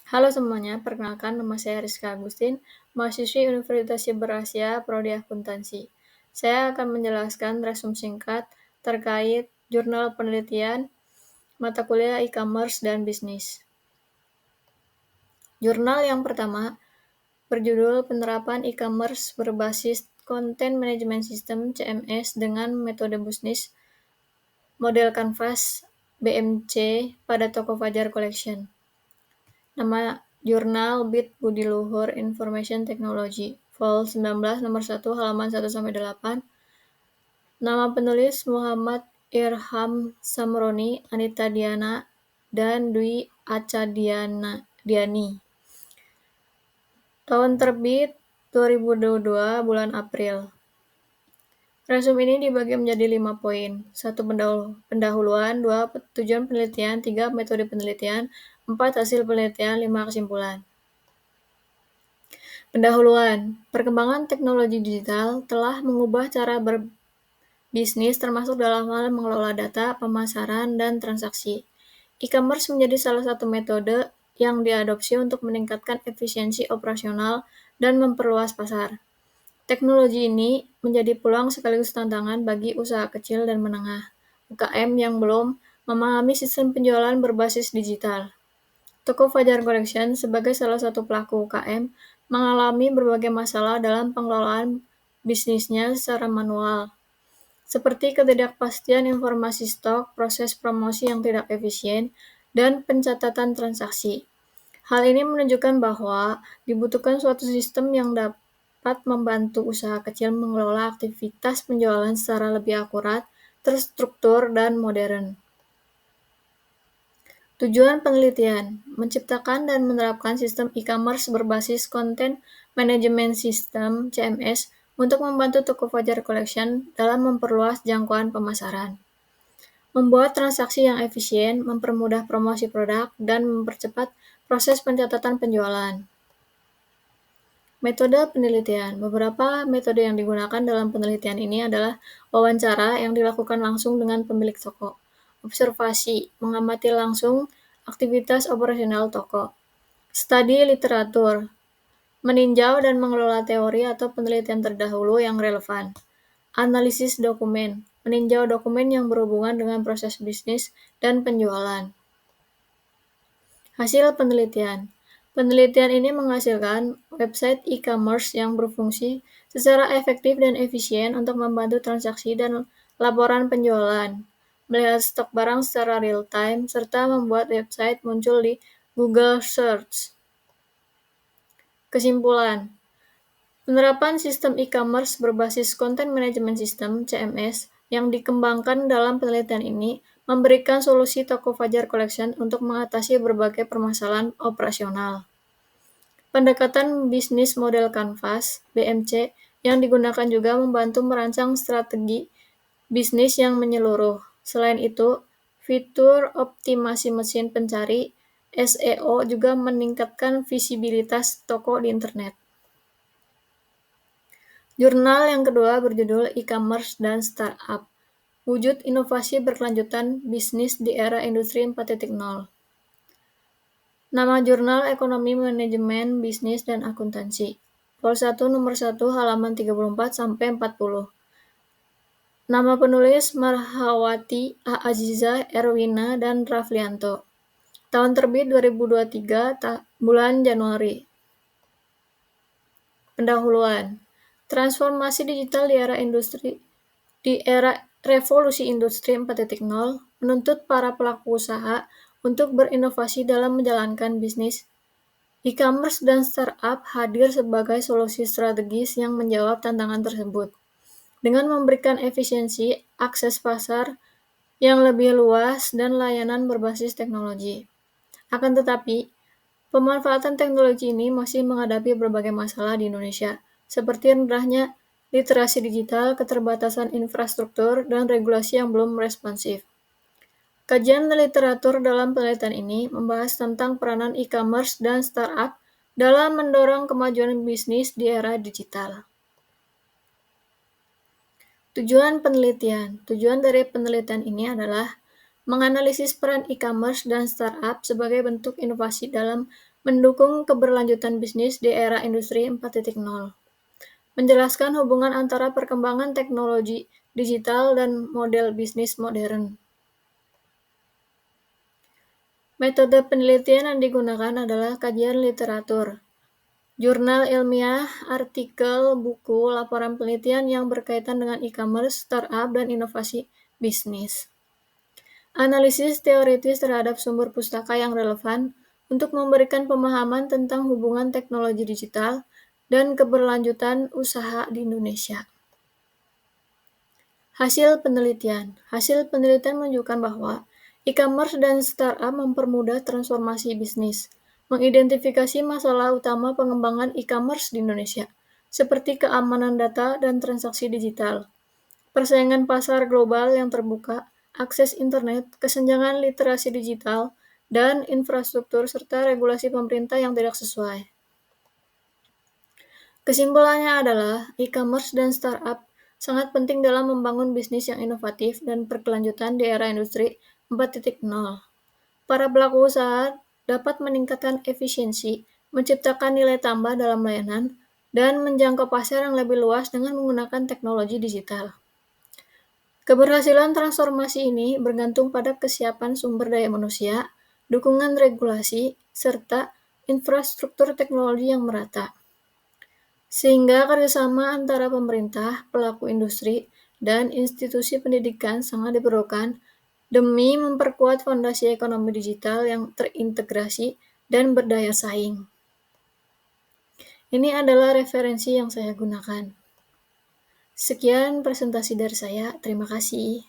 Halo semuanya, perkenalkan nama saya Rizka Agustin, mahasiswi Universitas Cyber Asia, Prodi Akuntansi. Saya akan menjelaskan resum singkat terkait jurnal penelitian, mata kuliah e-commerce, dan bisnis. Jurnal yang pertama berjudul Penerapan e-commerce berbasis Content Management System (CMS) dengan metode bisnis model Canvas (BMC) pada toko Fajar Collection. Nama jurnal Bit Budi Luhur Information Technology, Vol 19 nomor 1 halaman 1-8. Nama penulis Muhammad Irham Samroni, Anita Diana, dan Dwi Diani. Tahun terbit 2022 bulan April. Resum ini dibagi menjadi 5 poin. 1. Pendahuluan, 2. Tujuan penelitian, 3. Metode penelitian, 4. Hasil penelitian, 5. Kesimpulan. Pendahuluan, perkembangan teknologi digital telah mengubah cara berbisnis termasuk dalam hal mengelola data, pemasaran, dan transaksi. E-commerce menjadi salah satu metode yang diadopsi untuk meningkatkan efisiensi operasional dan memperluas pasar. Teknologi ini menjadi peluang sekaligus tantangan bagi usaha kecil dan menengah, UKM yang belum memahami sistem penjualan berbasis digital. Toko Fajar Collection sebagai salah satu pelaku UKM mengalami berbagai masalah dalam pengelolaan bisnisnya secara manual, seperti ketidakpastian informasi stok, proses promosi yang tidak efisien, dan pencatatan transaksi. Hal ini menunjukkan bahwa dibutuhkan suatu sistem yang dapat membantu usaha kecil mengelola aktivitas penjualan secara lebih akurat, terstruktur, dan modern. Tujuan penelitian, menciptakan dan menerapkan sistem e-commerce berbasis Content Management System (CMS) untuk membantu toko Fajar Collection dalam memperluas jangkauan pemasaran, membuat transaksi yang efisien, mempermudah promosi produk, dan mempercepat proses pencatatan penjualan. Metode penelitian. Beberapa metode yang digunakan dalam penelitian ini adalah wawancara yang dilakukan langsung dengan pemilik toko, observasi, mengamati langsung aktivitas operasional toko, studi literatur, meninjau dan mengelola teori atau penelitian terdahulu yang relevan, analisis dokumen, meninjau dokumen yang berhubungan dengan proses bisnis dan penjualan. Hasil penelitian. Penelitian ini menghasilkan website e-commerce yang berfungsi secara efektif dan efisien untuk membantu transaksi dan laporan penjualan, melihat stok barang secara real-time, serta membuat website muncul di Google Search. Kesimpulan, penerapan sistem e-commerce berbasis Content Management System (CMS) yang dikembangkan dalam penelitian ini memberikan solusi toko Fajar Collection untuk mengatasi berbagai permasalahan operasional. Pendekatan bisnis model Canvas (BMC) yang digunakan juga membantu merancang strategi bisnis yang menyeluruh. Selain itu, fitur optimasi mesin pencari (SEO) juga meningkatkan visibilitas toko di internet. Jurnal yang kedua berjudul E-commerce dan Startup, Wujud Inovasi Berkelanjutan Bisnis di Era Industri 4.0. Nama jurnal Ekonomi Manajemen Bisnis dan Akuntansi, Vol 1 nomor 1 halaman 34-40. Nama penulis Marhawati A. Aziza Erwina dan Raflianto. Tahun terbit 2023 bulan Januari. Pendahuluan. Transformasi digital di era revolusi industri 4.0 menuntut para pelaku usaha untuk berinovasi dalam menjalankan bisnis. E-commerce dan startup hadir sebagai solusi strategis yang menjawab tantangan tersebut, dengan memberikan efisiensi, akses pasar yang lebih luas, dan layanan berbasis teknologi. Akan tetapi, pemanfaatan teknologi ini masih menghadapi berbagai masalah di Indonesia, seperti rendahnya literasi digital, keterbatasan infrastruktur, dan regulasi yang belum responsif. Kajian literatur dalam penelitian ini membahas tentang peranan e-commerce dan startup dalam mendorong kemajuan bisnis di era digital. Tujuan penelitian. Tujuan dari penelitian ini adalah menganalisis peran e-commerce dan startup sebagai bentuk inovasi dalam mendukung keberlanjutan bisnis di era industri 4.0, menjelaskan hubungan antara perkembangan teknologi digital dan model bisnis modern. Metode penelitian yang digunakan adalah kajian literatur, jurnal ilmiah, artikel, buku, laporan penelitian yang berkaitan dengan e-commerce, startup, dan inovasi bisnis. Analisis teoritis terhadap sumber pustaka yang relevan untuk memberikan pemahaman tentang hubungan teknologi digital dan keberlanjutan usaha di Indonesia. Hasil penelitian menunjukkan bahwa e-commerce dan startup mempermudah transformasi bisnis, mengidentifikasi masalah utama pengembangan e-commerce di Indonesia, seperti keamanan data dan transaksi digital, persaingan pasar global yang terbuka, akses internet, kesenjangan literasi digital, dan infrastruktur serta regulasi pemerintah yang tidak sesuai. Kesimpulannya adalah e-commerce dan startup sangat penting dalam membangun bisnis yang inovatif dan berkelanjutan di era industri 4.0. Para pelaku usaha dapat meningkatkan efisiensi, menciptakan nilai tambah dalam layanan, dan menjangkau pasar yang lebih luas dengan menggunakan teknologi digital. Keberhasilan transformasi ini bergantung pada kesiapan sumber daya manusia, dukungan regulasi, serta infrastruktur teknologi yang merata. Sehingga kerjasama antara pemerintah, pelaku industri, dan institusi pendidikan sangat diperlukan demi memperkuat fondasi ekonomi digital yang terintegrasi dan berdaya saing. Ini adalah referensi yang saya gunakan. Sekian presentasi dari saya, terima kasih.